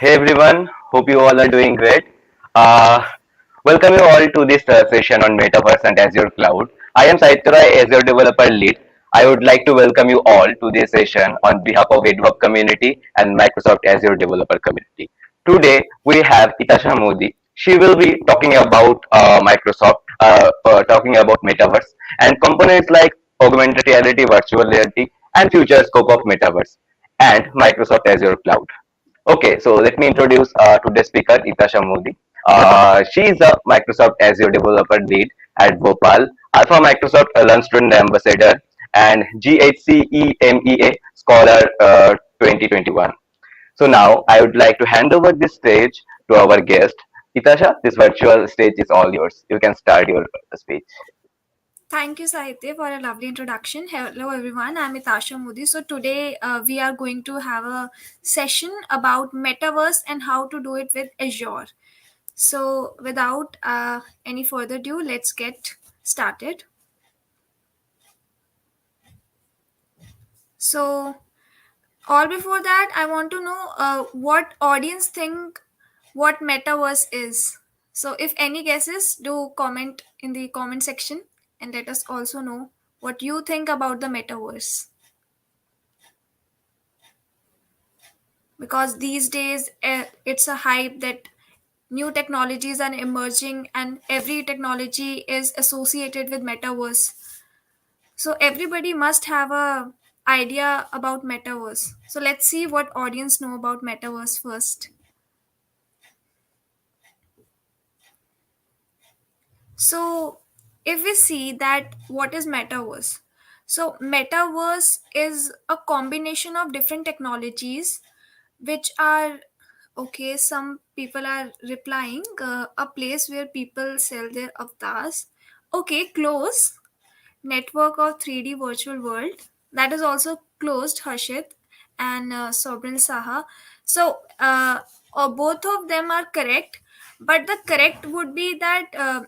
Hey everyone, hope you all are doing great. Uh, Welcome you all to this session on Metaverse and Azure Cloud. I am Saitra, Azure Developer Lead. I would like to welcome you all to this session on behalf of DevOps community and Microsoft Azure Developer community. Today we have Itasha Modi. She will be talking about talking about Metaverse and components like augmented reality, virtual reality, and future scope of Metaverse and Microsoft Azure Cloud. Okay, so let me introduce today's speaker, Itasha Modi. She is a Microsoft Azure Developer Lead at Bhopal, Alpha Microsoft Learn Student Ambassador, and GHCEMEA Scholar 2021. So now I would like to hand over this stage to our guest. Itasha, this virtual stage is all yours. You can start your speech. Thank you, Sahitya, for a lovely introduction. Hello, everyone. I'm Itasha Modi. So, today we are going to have a session about Metaverse and how to do it with Azure. So, without any further ado, let's get started. So, all before that, I want to know what audience think what Metaverse is. So, if any guesses, do comment in the comment section and let us also know what you think about the Metaverse. Because these days it's a hype that new technologies are emerging and every technology is associated with metaverse, so everybody must have a idea about metaverse. So let's see what audience know about metaverse first. So if we see that what is metaverse, so metaverse is a combination of different technologies which are okay. Some people are replying a place where people sell their avatars. Okay, close. Network of 3D virtual world, that is also closed, Harshit and Sobrin Saha. So both of them are correct, but the correct would be that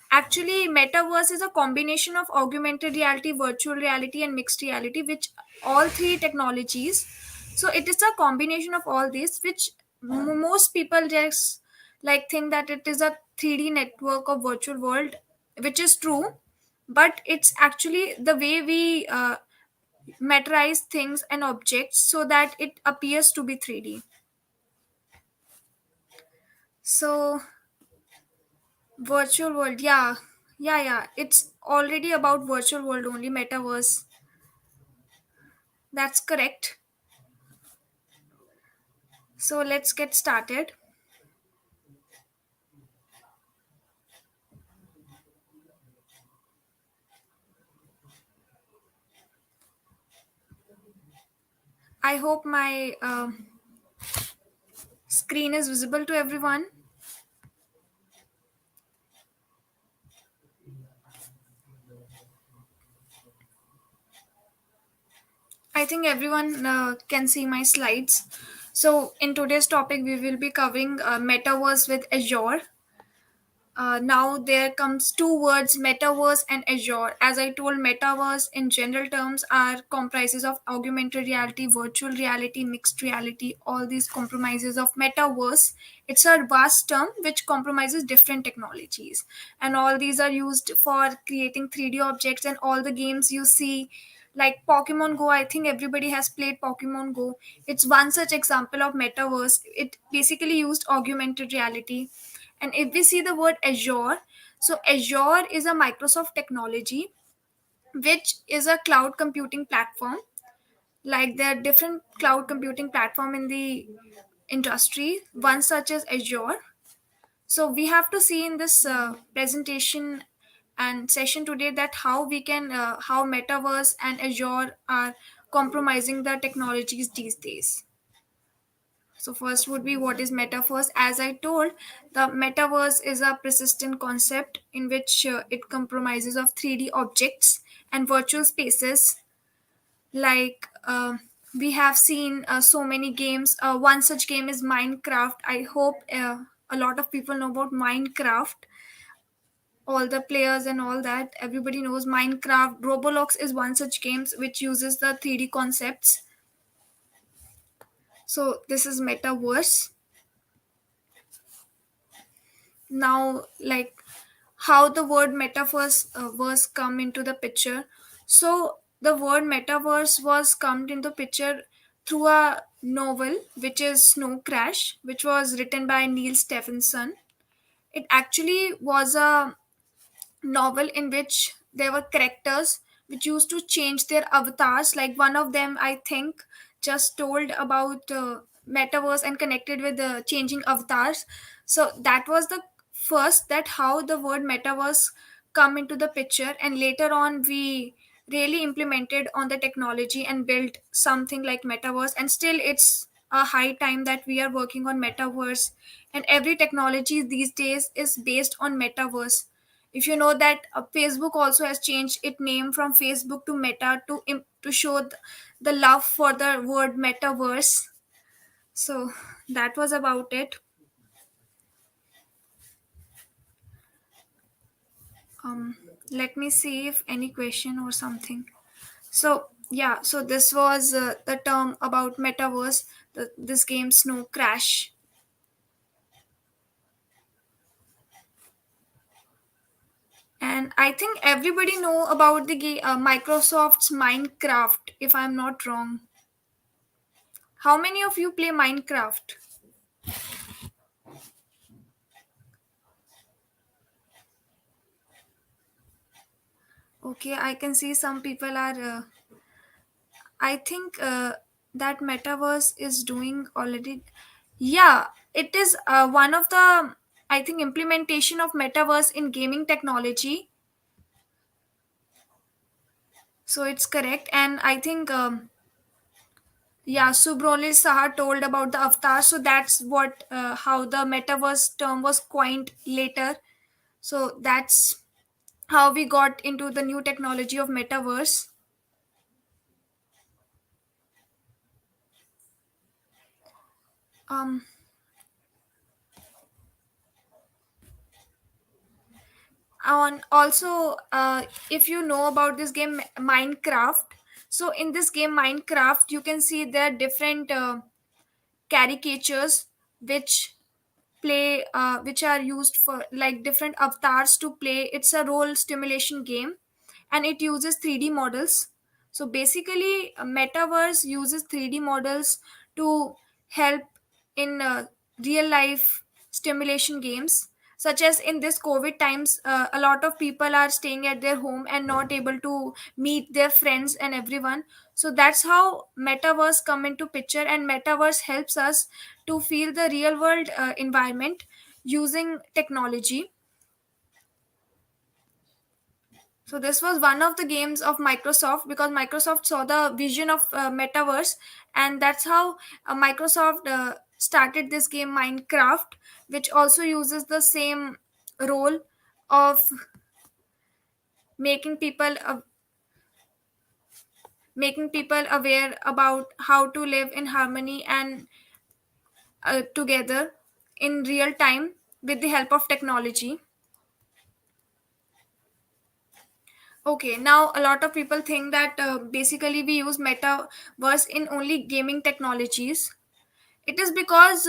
actually metaverse is a combination of augmented reality, virtual reality, and mixed reality, which all three technologies. So it is a combination of all these, which most people just like think that it is a 3D network of virtual world, which is true, but it's actually the way we materialize things and objects so that it appears to be 3D. So virtual world, yeah, yeah, it's already about virtual world only, metaverse. That's correct. So let's get started. I hope my screen is visible to everyone. I think everyone can see my slides. So in today's topic, we will be covering metaverse with Azure. Now there comes two words, metaverse and Azure. As I told, metaverse in general terms are comprises of augmented reality, virtual reality, mixed reality, all these compromises of metaverse. It's a vast term which compromises different technologies, and all these are used for creating 3D objects. And all the games you see like Pokemon Go, I think everybody has played Pokemon Go. It's one such example of metaverse. It basically used augmented reality. And if we see the word Azure, so Azure is a Microsoft technology which is a cloud computing platform. Like there are different cloud computing platform in the industry, one such as Azure. So we have to see in this presentation and session today that how we can how metaverse and Azure are compromising the technologies these days. So first would be what is metaverse. As I told, the metaverse is a persistent concept in which it compromises of 3D objects and virtual spaces. Like we have seen so many games. One such game is Minecraft. I hope a lot of people know about Minecraft. All the players and all that, everybody knows Minecraft. Roblox is one such games which uses the 3D concepts. So this is metaverse. now, like, how the word metaverse was come into the picture. So the word metaverse was come into picture through a novel which is Snow Crash, which was written by Neil Stephenson. It actually was a novel in which there were characters which used to change their avatars. Like one of them, I think, just told about metaverse and connected with the changing avatars. So that was the first, that how the word metaverse come into the picture, and later on we really implemented on the technology and built something like metaverse. And still it's a high time that we are working on metaverse, and every technology these days is based on metaverse. If you know that Facebook also has changed its name from Facebook to Meta to show the love for the word metaverse. So that was about it. um Let me see if any question or something. So yeah, so this was the term about metaverse, this game Snow Crash. And I think everybody know about the Microsoft's Minecraft, if I'm not wrong. How many of you play Minecraft? Okay, I can see some people are. I think that Metaverse is doing already. Yeah, it is one of the, I think, implementation of Metaverse in gaming technology. So it's correct, and I think yeah, Subrolis Saha told about the avatar. So that's what how the Metaverse term was coined later. So that's how we got into the new technology of Metaverse. Um, on also if you know about this game Minecraft, so in this game Minecraft you can see there are different caricatures which play which are used for like different avatars to play. It's a role stimulation game, and it uses 3D models. So basically metaverse uses 3D models to help in real life stimulation games, such as in this COVID times. A lot of people are staying at their home and not able to meet their friends and everyone. So that's how metaverse come into picture, and metaverse helps us to feel the real world environment using technology. So this was one of the games of Microsoft, because Microsoft saw the vision of metaverse, and that's how Microsoft started this game Minecraft, which also uses the same role of making people making people aware about how to live in harmony and together in real time with the help of technology. Okay, now a lot of people think that basically we use metaverse in only gaming technologies. It is because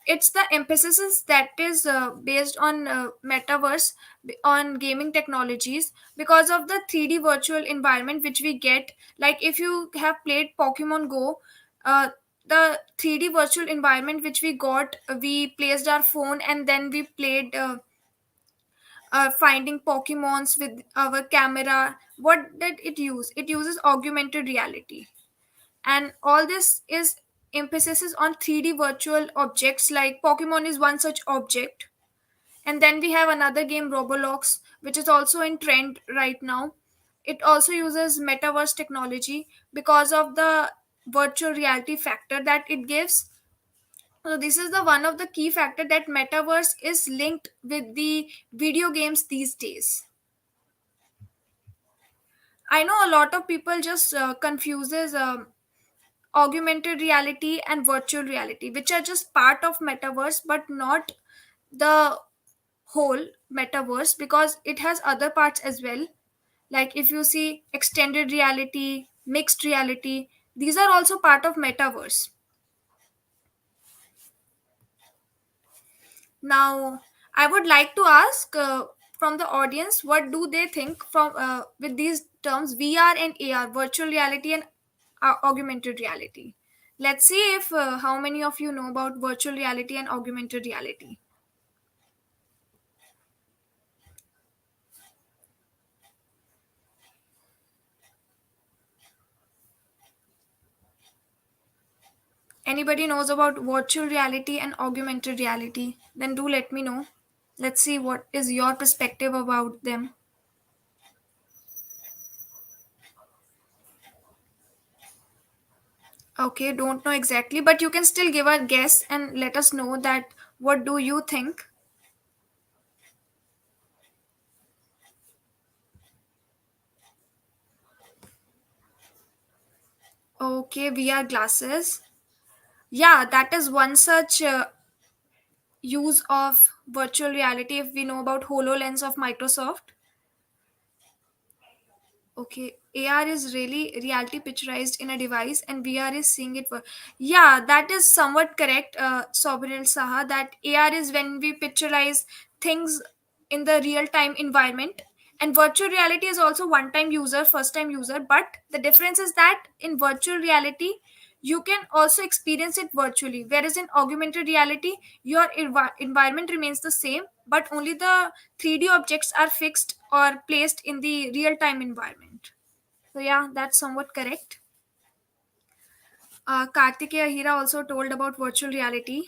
it's the emphasis is that is based on metaverse on gaming technologies, because of the 3D virtual environment which we get. Like if you have played Pokemon Go, uh, the 3D virtual environment which we got, we placed our phone and then we played. Finding Pokemons with our camera. What did it use? It uses augmented reality, and all this is emphasis on 3D virtual objects. Like Pokemon is one such object, and then we have another game Roblox, which is also in trend right now. It also uses metaverse technology because of the virtual reality factor that it gives. So this is the one of the key factor that metaverse is linked with the video games these days. I know a lot of people just confuses augmented reality and virtual reality, which are just part of metaverse, but not the whole metaverse, because it has other parts as well. Like if you see extended reality, mixed reality, these are also part of metaverse. Now, I would like to ask from the audience, what do they think from with these terms VR and AR, virtual reality and augmented reality. Let's see if how many of you know about virtual reality and augmented reality. Anybody knows about virtual reality and augmented reality? Then do let me know. Let's see what is your perspective about them. Okay, don't know exactly, but you can still give a guess and let us know that what do you think. Okay, VR glasses. Yeah, that is one such use of virtual reality. If we know about HoloLens of Microsoft, okay, AR is really reality picturized in a device, and VR is seeing it. Yeah, that is somewhat correct, Sobiril Saha. That AR is when we picturize things in the real time environment, and virtual reality is also one time user, first time user. But the difference is that in virtual reality, you can also experience it virtually, whereas in augmented reality, your environment remains the same, but only the 3D objects are fixed or placed in the real time environment. So yeah, that's somewhat correct. Kartikeya Hira also told about virtual reality.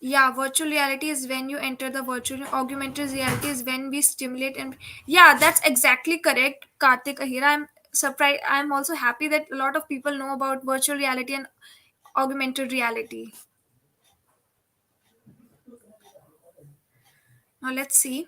Yeah, virtual reality is when you enter the virtual. Augmented reality is when we stimulate and yeah, that's exactly correct, Kartik Ahira. I'm surprised. I'm also happy that a lot of people know about virtual reality and augmented reality. Now let's see.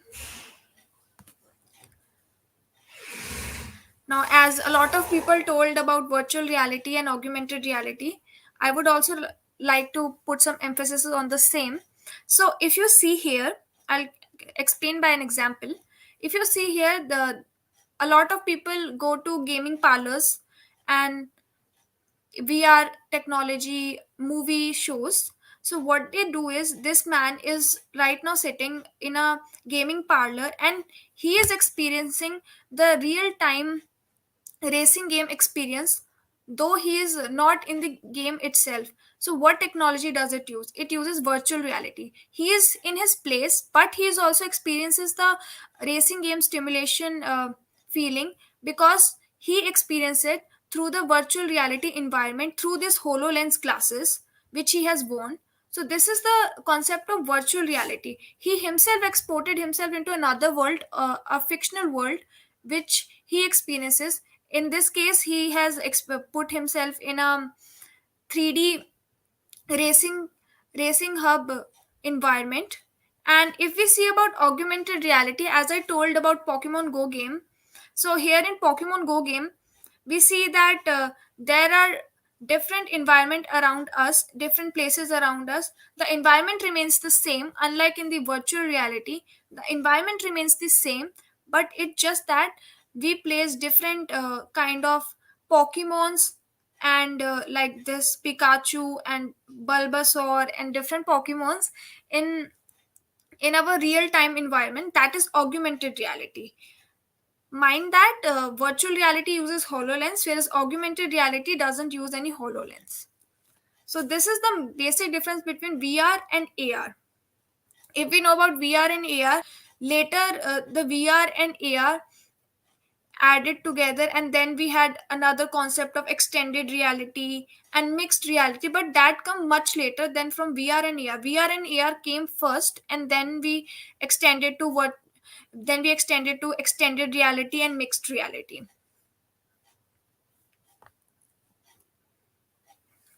Now, as a lot of people told about virtual reality and augmented reality, I would also like to put some emphasis on the same. So, if you see here, I'll explain by an example. If you see here, the a lot of people go to gaming parlors and VR technology movie shows. So what they do is this man is right now sitting in a gaming parlor and he is experiencing the real time racing game experience, though he is not in the game itself. So what technology does it use? It uses virtual reality. He is in his place, but he is also experiences the racing game stimulation feeling, because he experiences it through the virtual reality environment through this HoloLens glasses which he has worn. So this is the concept of virtual reality. He himself exported himself into another world, a fictional world, which he experiences. In this case, he has put himself in a 3D racing racing hub environment. And if we see about augmented reality, as I told about Pokemon Go game, so here in Pokemon Go game, we see that there are different environment around us, different places around us. The environment remains the same, unlike in the virtual reality. The environment remains the same, but it's just that we place different kind of Pokemons, and like this Pikachu and Bulbasaur and different Pokemons in our real time environment. That is augmented reality. Mind that virtual reality uses HoloLens, whereas augmented reality doesn't use any HoloLens. So this is the basic difference between VR and AR. If we know about VR and AR, later the VR and AR added together, and then we had another concept of extended reality and mixed reality, but that come much later than from VR and AR came first, and then we extended to what then we extended to extended reality and mixed reality.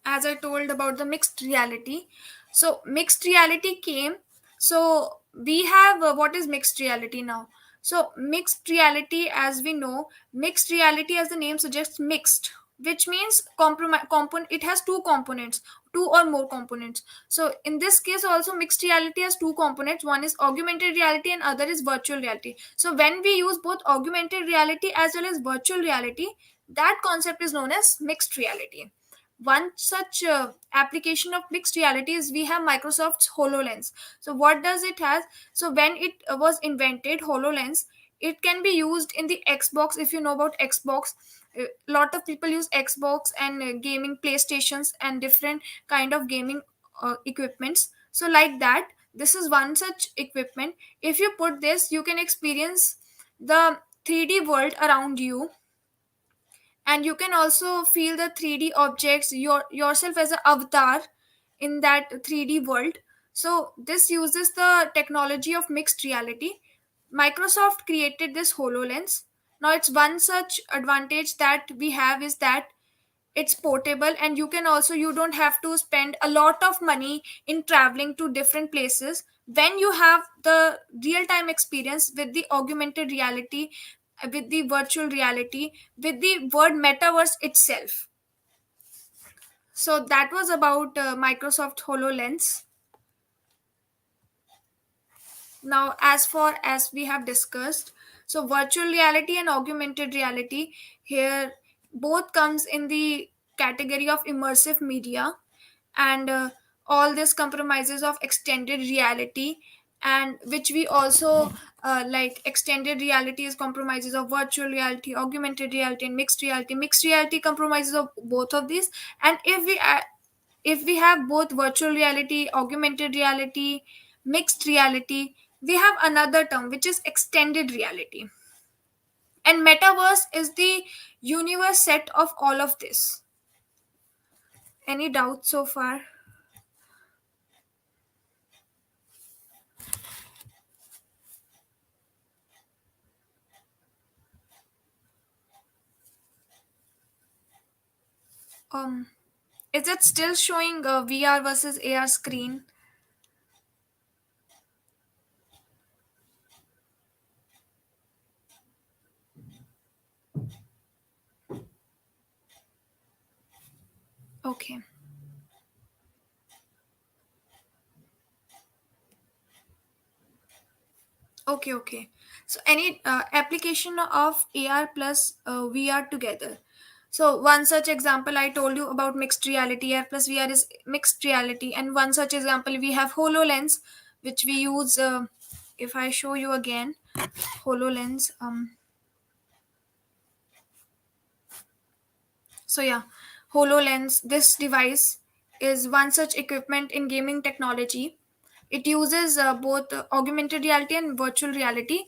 As I told about the mixed reality, so mixed reality came. So we have what is mixed reality now? So mixed reality, as we know, mixed reality, as the name suggests, mixed, which means component. It has two components, two or more components. So in this case, also mixed reality has two components. One is augmented reality, and other is virtual reality. So when we use both augmented reality as well as virtual reality, that concept is known as mixed reality. One such application of mixed reality is we have Microsoft's HoloLens. So what does it has? So when it was invented, HoloLens, it can be used in the Xbox. If you know about Xbox, a lot of people use Xbox and gaming PlayStations and different kind of gaming equipments. So like that, this is one such equipment. If you put this, you can experience the 3D world around you, and you can also feel the 3D objects, yourself as an avatar in that 3D world. So this uses the technology of mixed reality. Microsoft created this HoloLens. Now it's one such advantage that we have is that it's portable, and you can also, you don't have to spend a lot of money in traveling to different places when you have the real time experience with the augmented reality, with the virtual reality, with the word metaverse itself. So that was about Microsoft HoloLens. Now, as far as we have discussed, so virtual reality and augmented reality here both comes in the category of immersive media, and all this compromises of extended reality, and which we also like extended reality is compromises of virtual reality, augmented reality, and mixed reality. Mixed reality compromises of both of these. And if we have both virtual reality, augmented reality, mixed reality, we have another term which is extended reality. And metaverse is the universe set of all of this. Any doubts so far? Um, is it still showing VR versus AR screen? Okay. Okay, okay. So any application of AR plus VR together. So one such example I told you about mixed reality. AR plus VR is mixed reality, and one such example we have HoloLens, which we use. If I show you again, HoloLens. So yeah, HoloLens. This device is one such equipment in gaming technology. It uses both augmented reality and virtual reality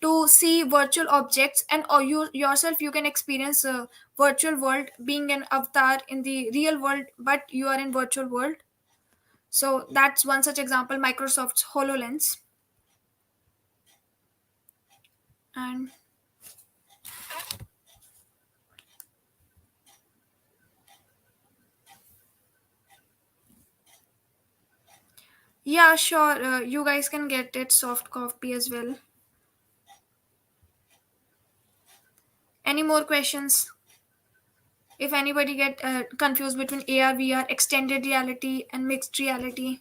to see virtual objects, and or you yourself you can experience a virtual world being an avatar in the real world, but you are in virtual world. So that's one such example, Microsoft's HoloLens. And yeah, sure, you guys can get it soft copy as well. Any more questions? If anybody get confused between AR, VR, extended reality, and mixed reality,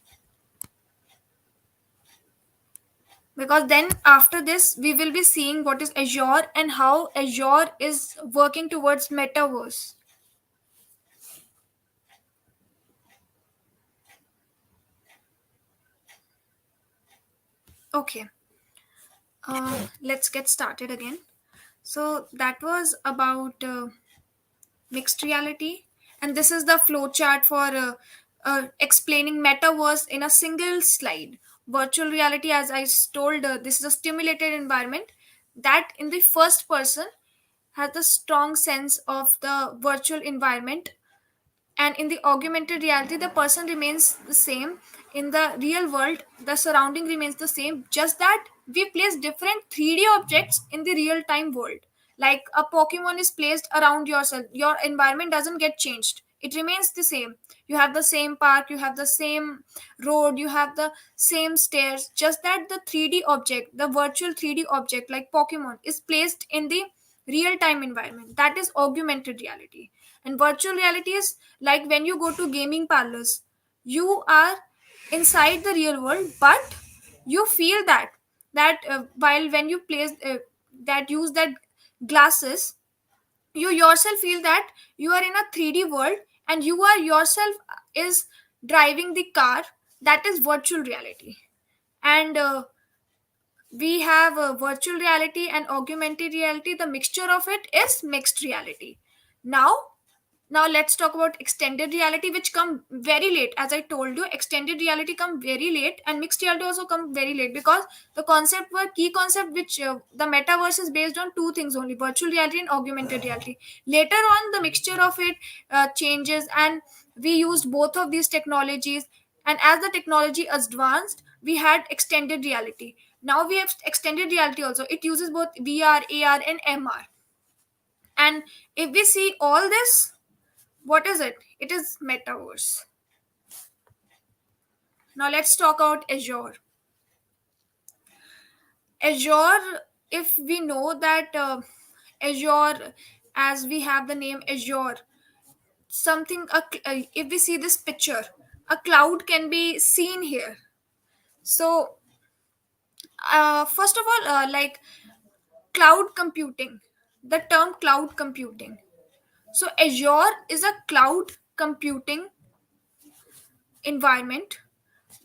because then after this we will be seeing what is Azure and how Azure is working towards metaverse. Okay, let's get started again. So that was about mixed reality, and this is the flow chart for explaining metaverse in a single slide. Virtual reality, as I told, this is a stimulated environment that in the first person has a strong sense of the virtual environment, and in the augmented reality the person remains the same. In the real world the surrounding remains the same, just that we place different 3D objects in the real time world. Like a Pokemon is placed around yourself, your environment doesn't get changed, it remains the same. You have the same park, you have the same road, you have the same stairs, just that the 3D object, the virtual 3D object like Pokemon, is placed in the real time environment. That is augmented reality. And virtual reality is like when you go to gaming parlors, you are inside the real world, but you feel that while when you place that use that glasses, you yourself feel that you are in a 3D world, and you are yourself is driving the car. That is virtual reality. And we have virtual reality and augmented reality. The mixture of it is mixed reality. Now now let's talk about extended reality, which come very late. As I told you, extended reality come very late, and mixed reality also come very late, because the concept were key concept, which the metaverse is based on two things only: virtual reality and augmented reality. Later on, the mixture of it changes, and we used both of these technologies. And as the technology advanced, we had extended reality. Now we have extended reality also. It uses both VR, AR, and MR. And if we see all this, what is it? It is metaverse. Now let's talk about Azure. Azure, if we know that Azure, as we have the name Azure, something, if we see this picture, a cloud can be seen here. So, first of all, like cloud computing, the term cloud computing. So, Azure is a cloud computing environment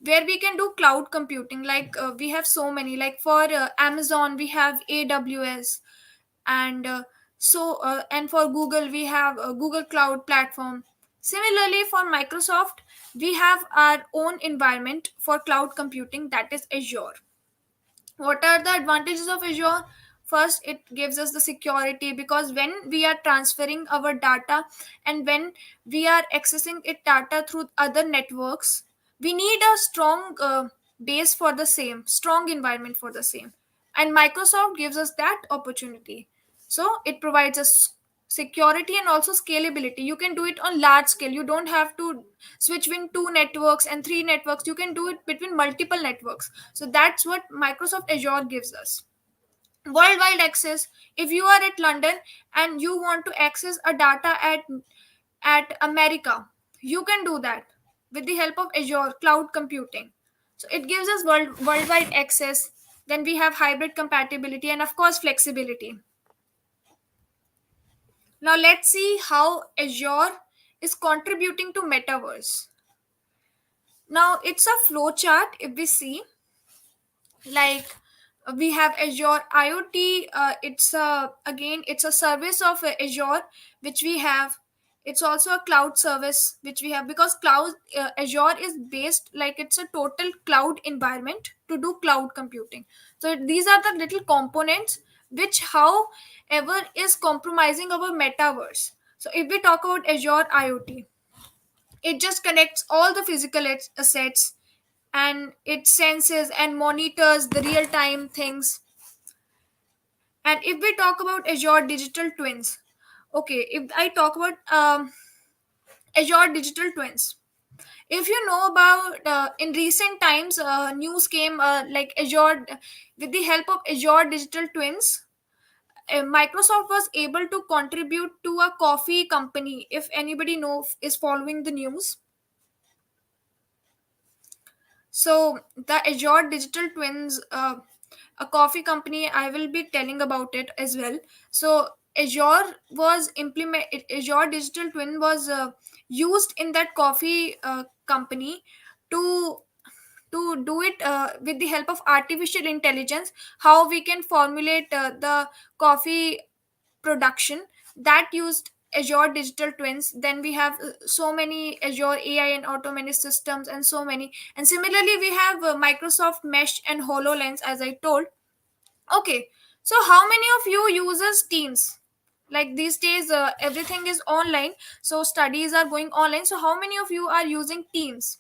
where we can do cloud computing. Like we have so many, like for Amazon we have AWS, and and for Google we have Google Cloud Platform. Similarly, for Microsoft, we have our own environment for cloud computing, that is Azure. What are the advantages of Azure? First, it gives us the security, because when we are transferring our data and when we are accessing it data through other networks, we need a strong base for the same, strong environment for the same. And Microsoft gives us that opportunity. So it provides us security and also scalability. You can do it on large scale. You don't have to switch between two networks and three networks. You can do it between multiple networks. So that's what Microsoft Azure gives us. Worldwide access. If you are at London and you want to access a data at America, you can do that with the help of Azure cloud computing. So it gives us worldwide access. Then we have hybrid compatibility and of course flexibility. Now let's see how Azure is contributing to metaverse. Now it's a flow chart. If we see, like we have Azure IoT, it's a, again it's a service of Azure which we have. It's also a cloud service which we have, because cloud Azure is based, like it's a total cloud environment to do cloud computing. So these are the little components which however is compromising our metaverse. So if we talk about Azure IoT, it just connects all the physical assets, and it senses and monitors the real time things. And if we talk about Azure digital twins, okay, if I talk about Azure digital twins, if you know about in recent times news came, like Azure, with the help of Azure digital twins, Microsoft was able to contribute to a coffee company. If anybody know is following the news, so the Azure Digital Twins, a coffee company, I will be telling about it as well. So Azure Digital Twin was used in that coffee company to do it with the help of artificial intelligence. How we can formulate the coffee production, that used Azure digital twins. Then we have so many Azure AI and automated systems, and so many. And similarly, we have Microsoft Mesh and HoloLens, as I told. Okay, so how many of you uses Teams? Like these days, everything is online, so studies are going online. So how many of you are using Teams?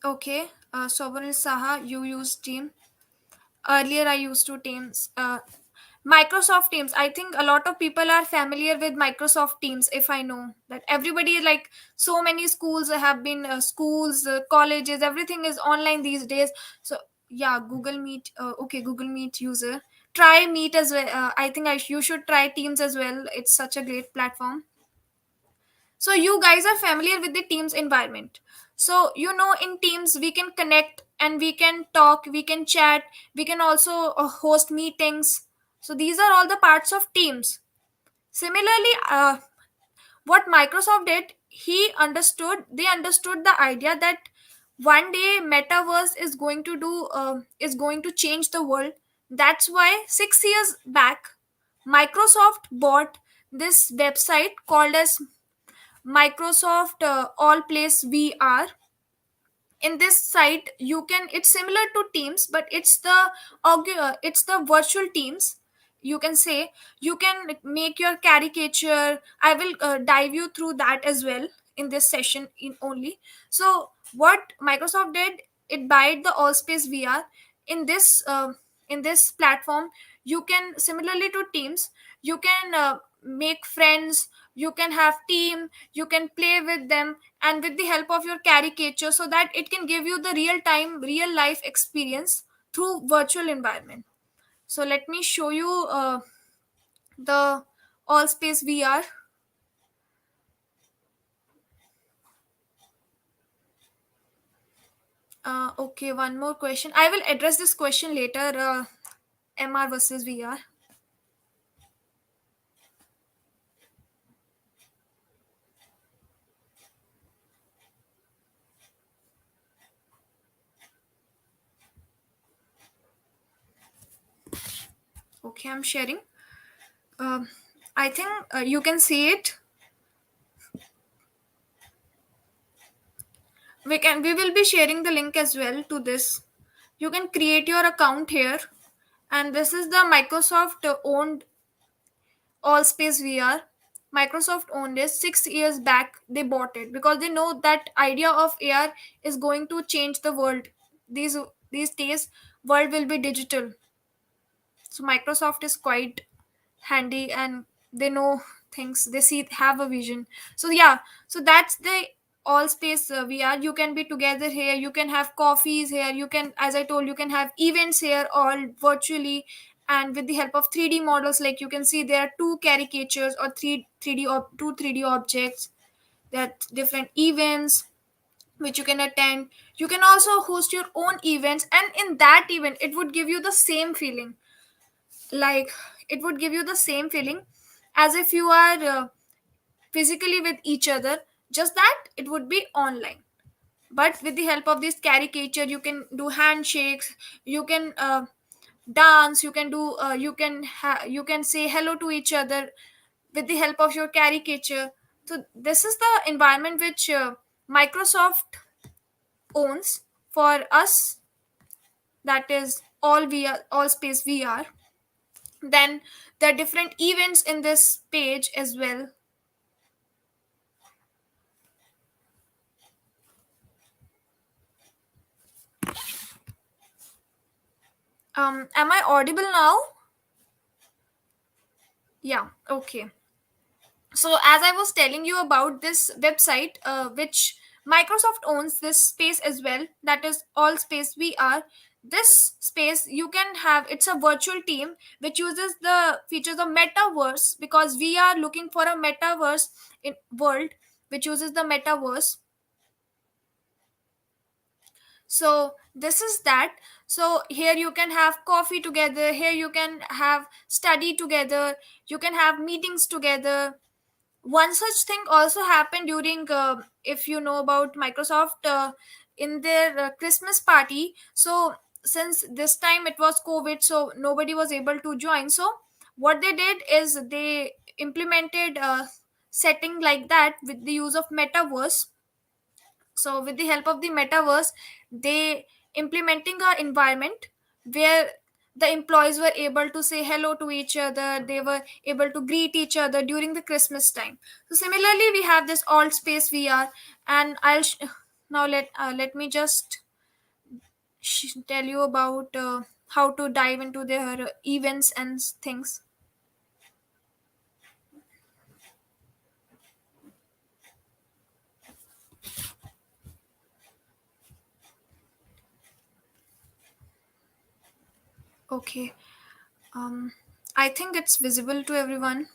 Okay, Sovereign Saha, you use Team. Earlier I used to Teams. Microsoft Teams, I think a lot of people are familiar with Microsoft Teams. If I know that everybody, like so many schools have been schools, colleges, everything is online these days. So yeah, Google Meet, okay, Google Meet user. Try Meet as well. I think you should try Teams as well. It's such a great platform. So you guys are familiar with the Teams environment. So in Teams we can connect and we can talk, we can chat, we can also host meetings. So these are all the parts of Teams. Similarly, what Microsoft did, they understood the idea that one day Metaverse is going to change the world. That's why 6 years back Microsoft bought this website called as Microsoft All Place VR. In this site you can, it's similar to Teams, but it's the virtual Teams, you can say. You can make your caricature. I will dive you through that as well in this session in only. So what Microsoft did, it bought the Allspace VR. in this uh, in this platform you can, similarly to Teams, you can make friends, you can have team, you can play with them, and with the help of your caricature, so that it can give you the real time real life experience through virtual environment. So let me show you the Allspace VR. Okay, one more question. I will address this question later. MR versus VR. Okay, I'm sharing. um, I think you can see it. We will be sharing the link as well to this. You can create your account here, and this is the Microsoft owned Allspace VR. Microsoft owned it 6 years back. They bought it because they know that idea of AR is going to change the world. These days, world will be digital. So Microsoft is quite handy and they know things. They see have a vision. So yeah, so that's the all space VR. You can be together here. You can have coffees here. You can, as I told, you can have events here all virtually, and with the help of 3D models. Like you can see, there are two caricatures or two 3D objects. There are different events which you can attend. You can also host your own events, and in that event, it would give you the same feeling. Like it would give you the same feeling as if you are physically with each other, just that it would be online. But with the help of this caricature, you can do handshakes, you can dance, you can do you can say hello to each other with the help of your caricature. So this is the environment which Microsoft owns for us, that is all VR, all space VR. Then there are different events in this page as well. Am I audible now? Yeah, okay. So as I was telling you about this website, which Microsoft owns this space as well, that is all space VR. This space you can have, it's a virtual team which uses the features of Metaverse, because we are looking for a Metaverse in world which uses the Metaverse. So this is that. So here you can have coffee together, here you can have study together, you can have meetings together. One such thing also happened during if you know about Microsoft, in their Christmas party. So since this time it was COVID, so nobody was able to join. So what they did is they implemented a setting like that with the use of Metaverse. So with the help of the Metaverse, they implementing a environment where the employees were able to say hello to each other, they were able to greet each other during the Christmas time. So similarly we have this alt space VR, and now let me just tell you about how to dive into their events and things. Okay. um, I think it's visible to everyone.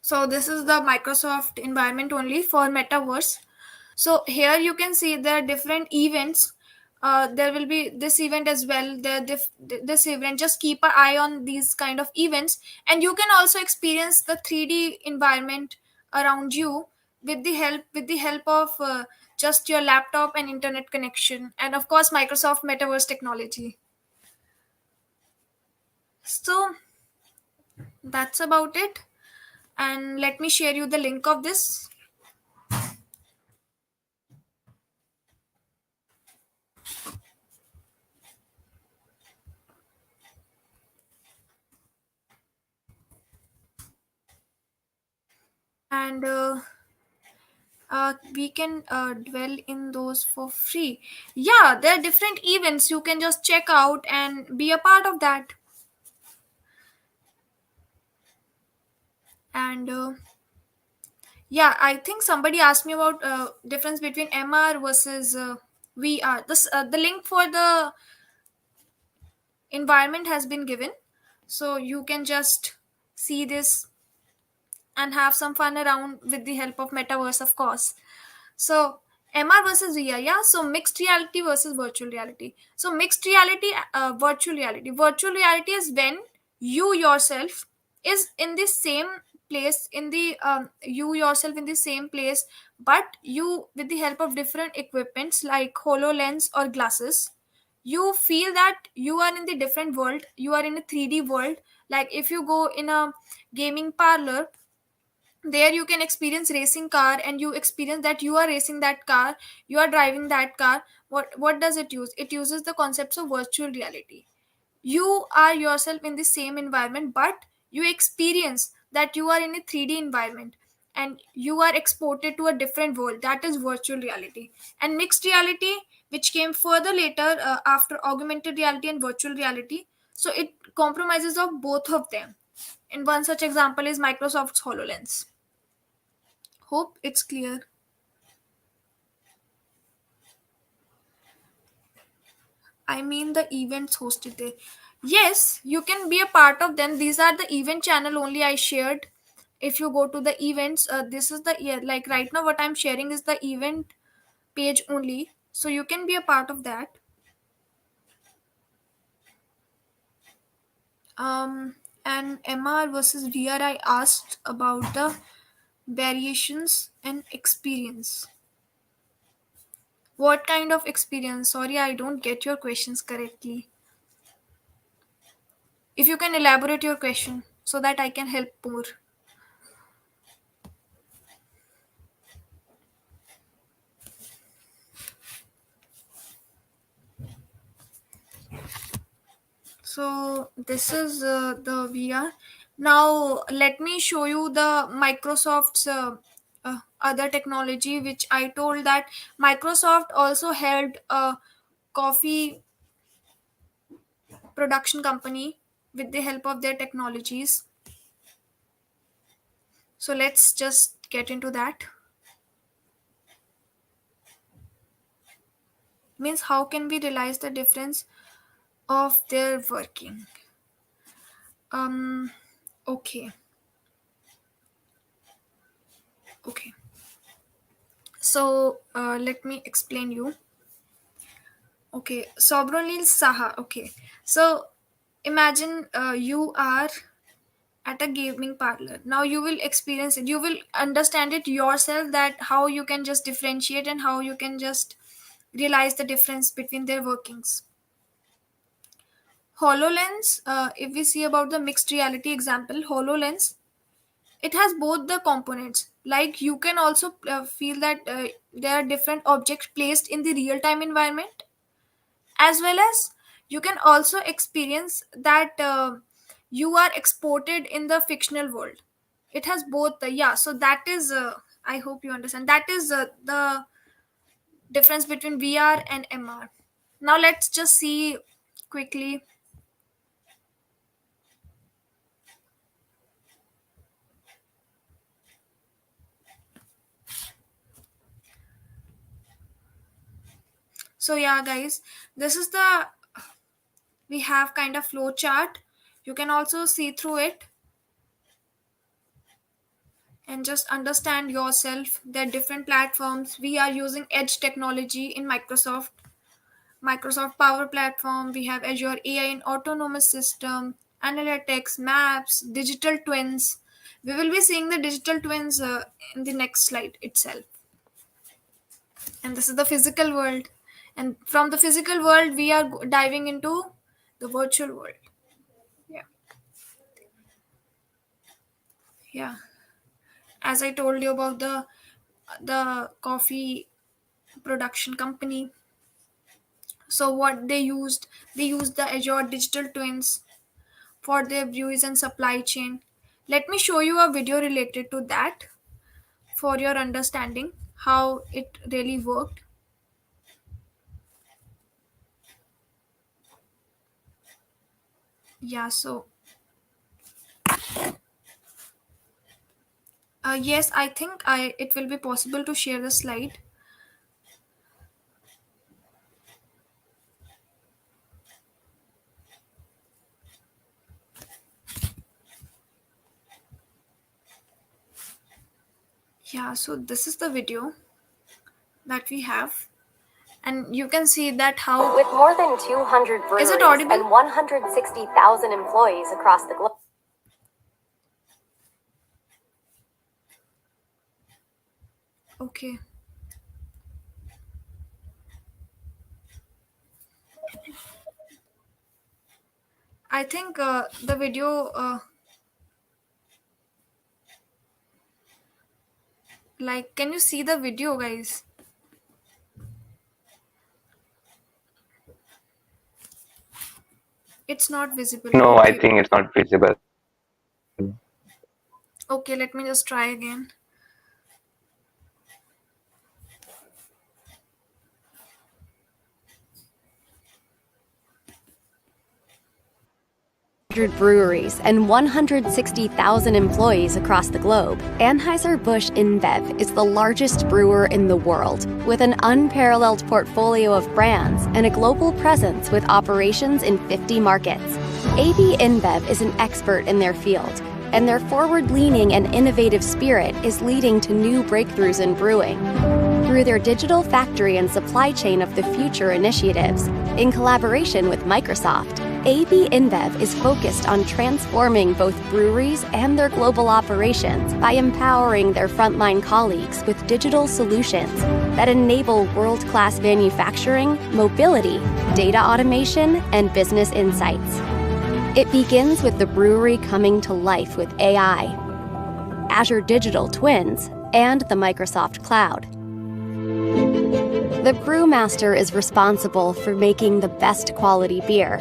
So this is the Microsoft environment only for Metaverse. So here you can see there are different events. There will be this event as well. This event. Just keep an eye on these kind of events, and you can also experience the 3D environment around you with the help of just your laptop and internet connection, and of course Microsoft Metaverse technology. So that's about it. And let me share you the link of this. And we can dwell in those for free. Yeah, there are different events you can just check out and be a part of that. And yeah, I think somebody asked me about difference between MR versus VR. The link for the environment has been given, so you can just see this and have some fun around with the help of Metaverse, of course. So MR versus VR, yeah. So mixed reality versus virtual reality. So mixed reality, virtual reality. Virtual reality is when you yourself is in the same place in the you yourself in the same place, but you with the help of different equipments like HoloLens or glasses, you feel that you are in the different world. You are in a 3D world. Like if you go in a gaming parlor, there you can experience racing car and you experience that you are racing that car, you are driving that car. What does it use? It uses the concepts of virtual reality. You are yourself in the same environment, but you experience that you are in a 3D environment and you are exported to a different world. That is virtual reality. And mixed reality, which came further later after augmented reality and virtual reality, so it compromises of both of them. And one such example is Microsoft's HoloLens. Hope it's clear. I mean the events hosted there. Yes, you can be a part of them. These are the event channel only I shared. If you go to the events, this is the, yeah, like right now what I'm sharing is the event page only. So you can be a part of that. Um, and MR versus VR, I asked about the variations and experience. What kind of experience? Sorry, I don't get your questions correctly. If you can elaborate your question so that I can help more. So this is the VR. Now let me show you the Microsoft's other technology, which I told that Microsoft also held a coffee production company with the help of their technologies. So let's just get into that. Means how can we realize the difference of their working? Um. Okay. Okay. So let me explain you. Okay, Sobronil Saha. Okay, so imagine you are at a gaming parlor. Now you will experience it. You will understand it yourself that how you can just differentiate and how you can just realize the difference between their workings. HoloLens, if we see about the mixed reality example, HoloLens, it has both the components. Like you can also feel that there are different objects placed in the real time environment, as well as you can also experience that you are exported in the fictional world. It has both the, yeah, so that is I hope you understand, that is the difference between VR and MR. Now let's just see quickly. So yeah guys, this is the We have kind of flow chart. You can also see through it and just understand yourself. There are different platforms. We are using edge technology in Microsoft Power Platform. We have Azure AI and autonomous system, analytics, maps, digital twins. We will be seeing the digital twins in the next slide itself. And this is the physical world. And from the physical world, we are diving into the virtual world. Yeah. Yeah. As I told you about the coffee production company. So what they used the Azure digital twins for their breweries and supply chain. Let me show you a video related to that for your understanding how it really worked. Yeah, so yes, I think I it will be possible to share the slide. Yeah, so this is the video that we have, and you can see that how With more than 200 is it breweries audible? and 160,000 employees across the globe. Okay. I think the video, like, can you see the video, guys? It's not visible. No, I Okay. think it's not visible. Okay, let me just try again. Breweries and 160,000 employees across the globe, Anheuser-Busch InBev is the largest brewer in the world, with an unparalleled portfolio of brands and a global presence with operations in 50 markets. AB InBev is an expert in their field, and their forward-leaning and innovative spirit is leading to new breakthroughs in brewing. Through their digital factory and supply chain of the future initiatives, in collaboration with Microsoft, AB InBev is focused on transforming both breweries and their global operations by empowering their frontline colleagues with digital solutions that enable world-class manufacturing, mobility, data automation, and business insights. It begins with the brewery coming to life with AI, Azure Digital Twins, and the Microsoft Cloud. The brewmaster is responsible for making the best quality beer.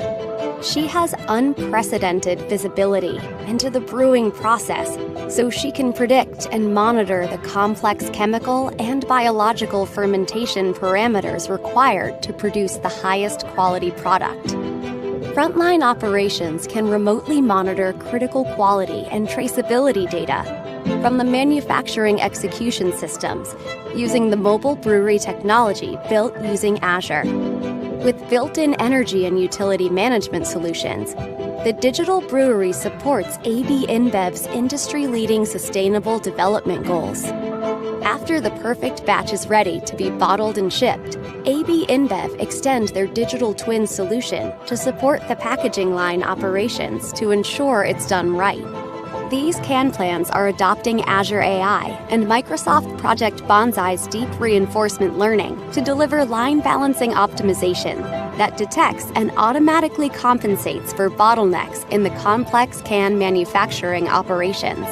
She has unprecedented visibility into the brewing process, so she can predict and monitor the complex chemical and biological fermentation parameters required to produce the highest quality product. Frontline operations can remotely monitor critical quality and traceability data from the manufacturing execution systems using the mobile brewery technology built using Azure. With built-in energy and utility management solutions, the digital brewery supports AB InBev's industry-leading sustainable development goals. After the perfect batch is ready to be bottled and shipped, AB InBev extend their digital twin solution to support the packaging line operations to ensure it's done right. These can plans are adopting Azure AI and Microsoft Project Bonsai's deep reinforcement learning to deliver line balancing optimization that detects and automatically compensates for bottlenecks in the complex can manufacturing operations.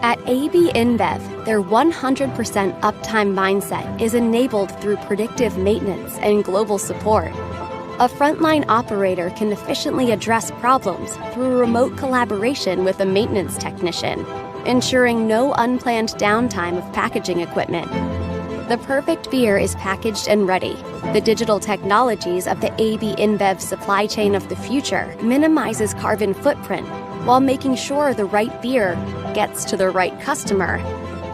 At AB InBev, their 100% uptime mindset is enabled through predictive maintenance and global support. A frontline operator can efficiently address problems through remote collaboration with a maintenance technician, ensuring no unplanned downtime of packaging equipment. The perfect beer is packaged and ready. The digital technologies of the AB InBev supply chain of the future minimizes carbon footprint while making sure the right beer gets to the right customer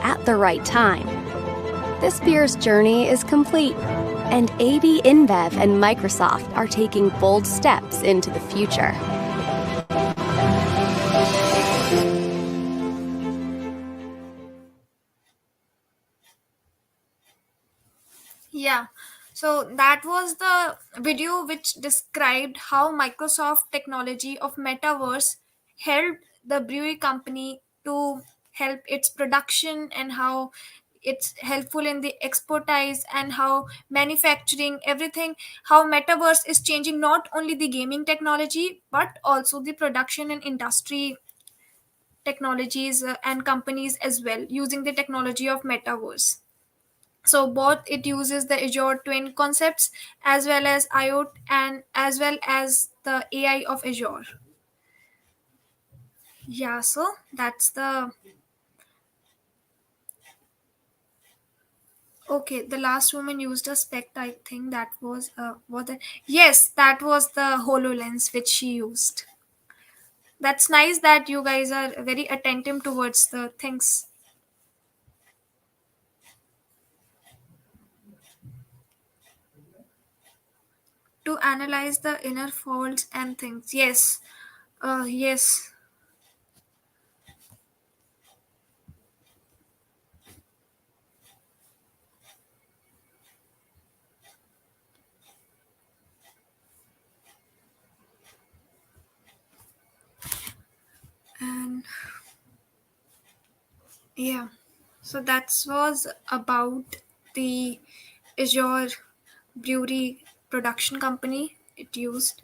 at the right time. This beer's journey is complete. And AB InBev and Microsoft are taking bold steps into the future. Yeah. So that was the video which described how Microsoft technology of Metaverse helped the brewery company to help its production, and how it's helpful in the expertise and how manufacturing everything, how Metaverse is changing not only the gaming technology but also the production and industry technologies, and companies as well using the technology of Metaverse. So both it uses the Azure twin concepts as well as IoT and as well as the AI of Azure. Yeah, so that's the okay. The last woman used a spect. I think that was what the yes, that was the Hololens which she used. That's nice that you guys are very attentive towards the things to analyze the inner faults and things. Yes, yes, and yeah. So that was about the Azure brewery production company it used.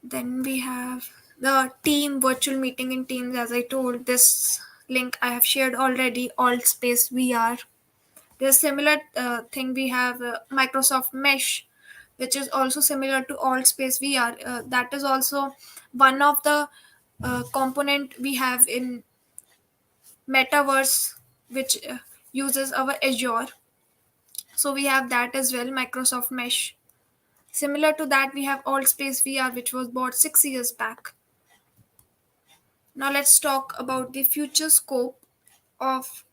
Then we have the team virtual meeting in Teams. As I told, this link I have shared already. Alt Space VR. There's similar thing. We have Microsoft Mesh, which is also similar to Alt Space VR. That is also one of the component we have in Metaverse, which uses our Azure. So we have that as well, Microsoft Mesh. Similar to that, we have AltSpace VR, which was bought 6 years back. Now let's talk about the future scope of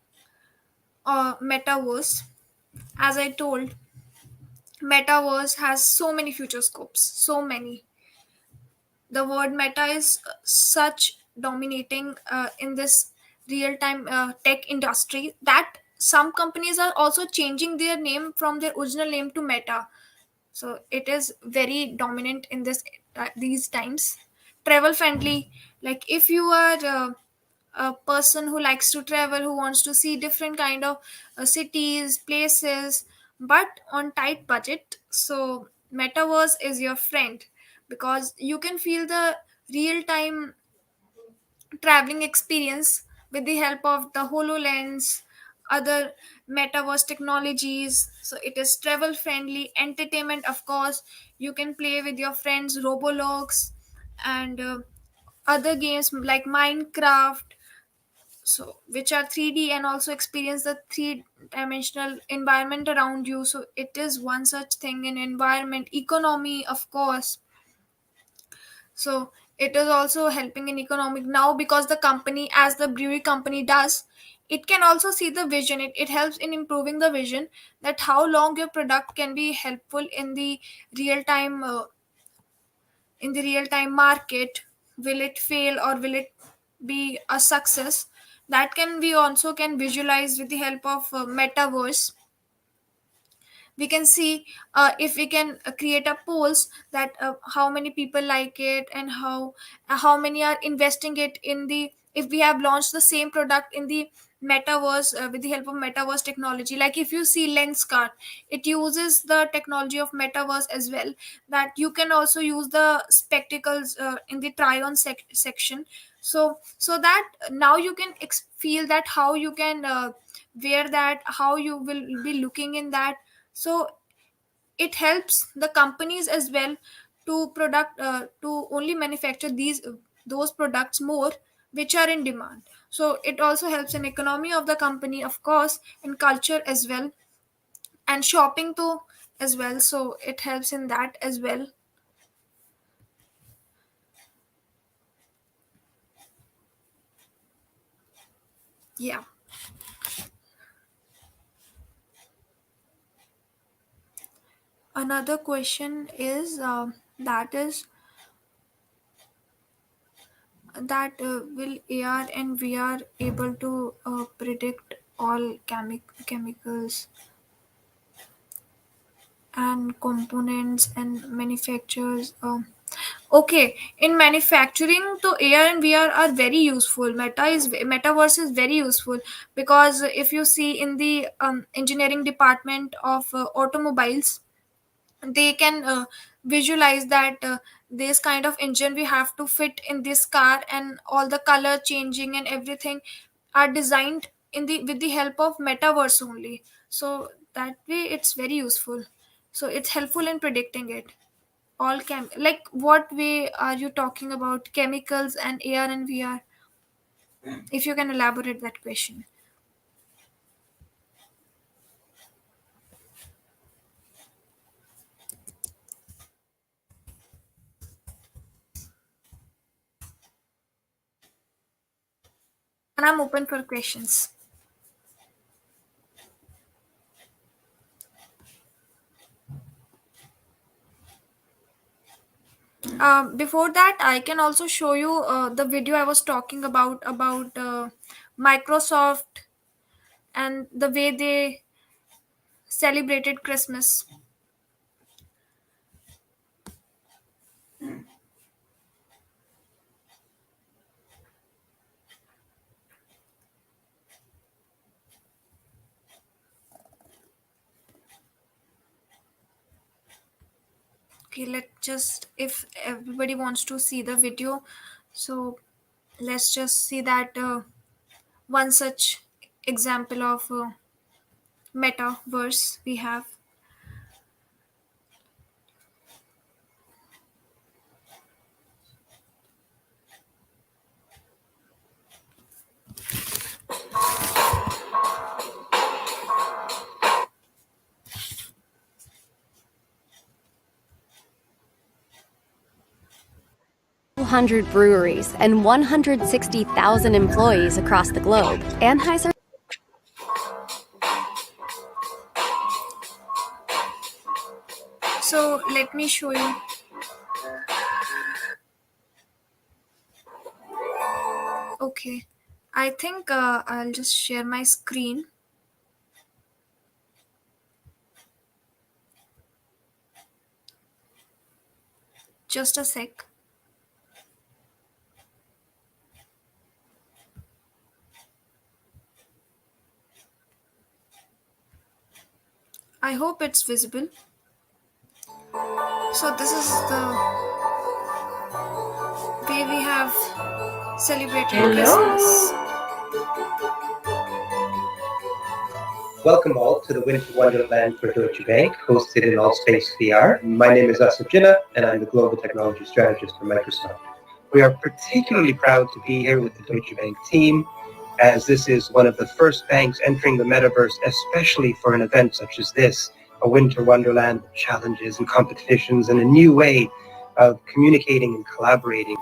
Metaverse. As I told, Metaverse has so many future scopes, so many. The word meta is such dominating in this real-time tech industry that some companies are also changing their name from their original name to Meta. So it is very dominant in this these times. Travel friendly, like if you are a person who likes to travel, who wants to see different kind of cities, places, but on tight budget, so Metaverse is your friend, because you can feel the real time traveling experience with the help of the HoloLens, other metaverse technologies. So it is travel friendly, entertainment, of course. You can play with your friends, Roblox, and other games like Minecraft, so which are 3D, and also experience the three-dimensional environment around you. So it is one such thing in environment, economy, of course. So it is also helping in economic now, because the company, as the brewery company does, it can also see the vision. It helps in improving the vision, that how long your product can be helpful real time in the real time market. Will it fail or will it be a success? That can we also can visualize with the help of metaverse. We can see if we can create a polls that how many people like it, and how many are investing it in the, if we have launched the same product in the metaverse with the help of metaverse technology. Like if you see Lenscart, it uses the technology of metaverse as well, that you can also use the spectacles in the try on section. So that now you can feel that how you can wear that, how you will be looking in that. So it helps the companies as well to product to only manufacture those products more which are in demand. So it also helps in economy of the company, of course, and culture as well, and shopping too as well. So it helps in that as well. Yeah. another question is will AR and VR able to predict all chemicals and components and manufacturers? Okay, in manufacturing, so AR and VR are very useful. Metaverse is very useful because if you see in the engineering department of automobiles, they can visualize that this kind of engine we have to fit in this car, and all the color changing and everything are designed in the with the help of metaverse only. So that way it's very useful, so it's helpful in predicting it. Like, what way are you talking about chemicals and AR and VR? If you can elaborate that question. And I'm open for questions. Before that, I can also show you the video I was talking about Microsoft and the way they celebrated Christmas. Okay, if everybody wants to see the video, so let's just see that one such example of metaverse we have. 200 breweries and 160,000 employees across the globe. Anheuser So let me show you. Okay, I think I'll just share my screen. Just a sec. I hope it's visible. So this is the way we have celebrated Christmas. Welcome all to the Winter Wonderland for Deutsche Bank, hosted in Allspace VR. My name is Asif Jinnah, and I'm the Global Technology Strategist for Microsoft. We are particularly proud to be here with the Deutsche Bank team, as this is one of the first banks entering the metaverse, especially for an event such as this, a Winter Wonderland with challenges and competitions and a new way of communicating and collaborating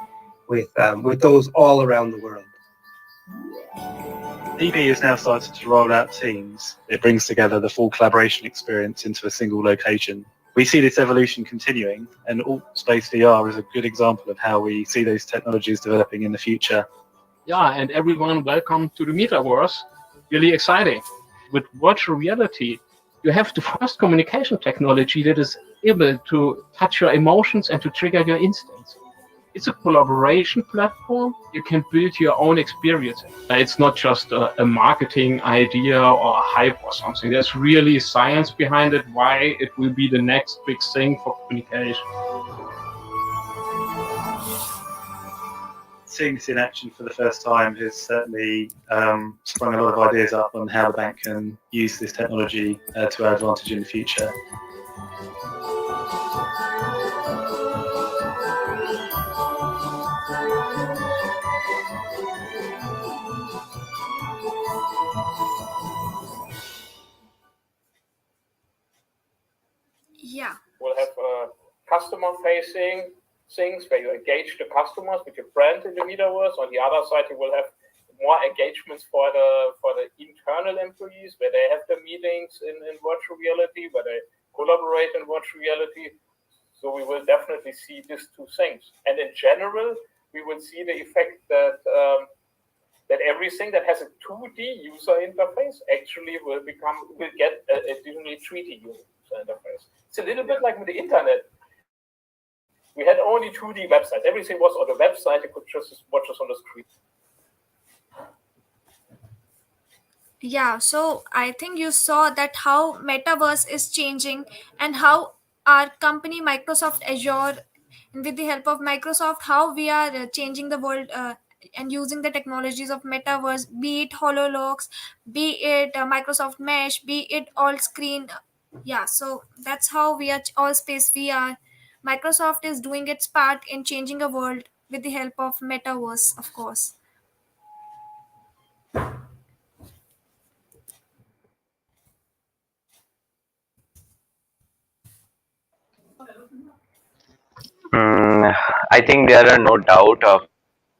with those all around the world. DB has now started to roll out Teams. It brings together the full collaboration experience into a single location. We see this evolution continuing, and Allspace VR is a good example of how we see those technologies developing in the future. Yeah, and everyone, welcome to the Metaverse. Really exciting. With virtual reality, you have the first communication technology that is able to touch your emotions and to trigger your instincts. It's a collaboration platform. You can build your own experience. It's not just a marketing idea or a hype or something. There's really science behind it, why it will be the next big thing for communication. Seeing this in action for the first time has certainly sprung a lot of ideas up on how the bank can use this technology to our advantage in the future. Yeah. We'll have customer-facing things where you engage the customers with your brand in the metaverse. On the other side, you will have more engagements for the internal employees, where they have the meetings in virtual reality, where they collaborate in virtual reality. So we will definitely see these two things. And in general, we will see the effect that that everything that has a 2D user interface actually will get a additionally 3D user interface. It's a little bit like with the internet. We had only 2D websites. Everything was on the website. You could just watch us on the screen. Yeah, so I think you saw that how Metaverse is changing and how our company Microsoft Azure, and with the help of Microsoft, how we are changing the world and using the technologies of Metaverse, be it HoloLens, be it Microsoft Mesh, be it all screen. Yeah, so that's how we are all space VR. Microsoft is doing its part in changing a world with the help of Metaverse, of course. Mm, I think there are no doubt of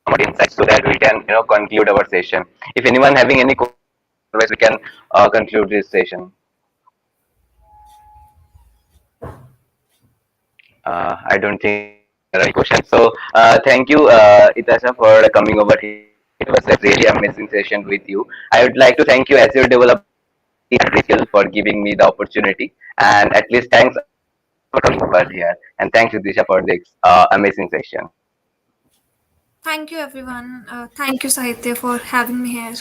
more insights so that we can conclude our session. If anyone having any questions, otherwise we can conclude this session. I don't think there are any questions. So thank you, Itasha, for coming over here. It was a really amazing session with you. I would like to thank you as your developer and Rachel for giving me the opportunity. And at least thanks for coming over here. And thanks, Itasha, for this amazing session. Thank you, everyone. Thank you, Sahitya, for having me here.